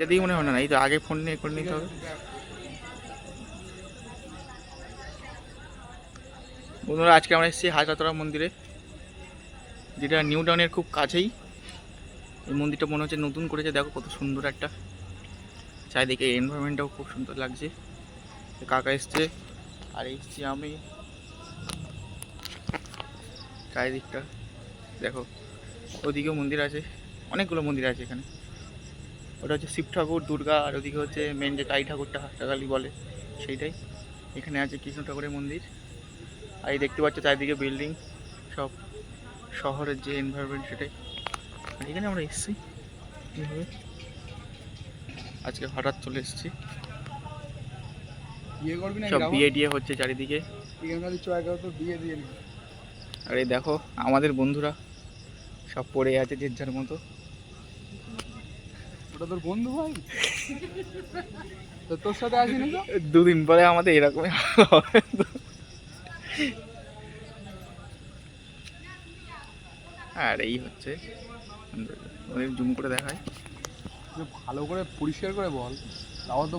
এটা দিয়ে মনে হয় না, এই তো আগে ফোন নিয়ে করে নিতে হবে। বন্ধুরা আজকে আমরা এসেছি হাজরাতরা মন্দিরে, যেটা নিউ টাউনের খুব কাছেই। এই মন্দিরটা মনে হচ্ছে নতুন করেছে, দেখো কত সুন্দর একটা, চারিদিকে এনভায়রনমেন্টটাও খুব সুন্দর লাগছে। কাকা এসছে আর এসছি আমি। চারিদিকটা দেখো, ওদিকেও মন্দির আছে, অনেকগুলো মন্দির আছে এখানে। ওটা হচ্ছে শিব ঠাকুর, দুর্গা, আর ওদিকে হচ্ছে মেন যে কালী ঠাকুরটা হাট্টাকালী বলে সেইটাই। এখানে আছে কৃষ্ণ ঠাকুরের মন্দির। আর এই দেখতে পাচ্ছ চারিদিকে বিল্ডিং, সব শহরের যে এনভায়রনমেন্ট সেটাই। আর এখানে আমরা এসেছি কীভাবে, আজকে হঠাৎ চলে এসেছি। সব বিয়ে টিয়ে হচ্ছে চারিদিকে। আর এই দেখো আমাদের বন্ধুরা সব পড়ে আছে যে যার মতো। ওটা তোর বন্ধু ভাই, তো তোর সাথে আসিনি তো? দুদিন পরে আমাদের এরকমই হবে। আর এই হচ্ছে জুম করে দেখায়, ভালো করে পরিষ্কার করে বল, তাও তো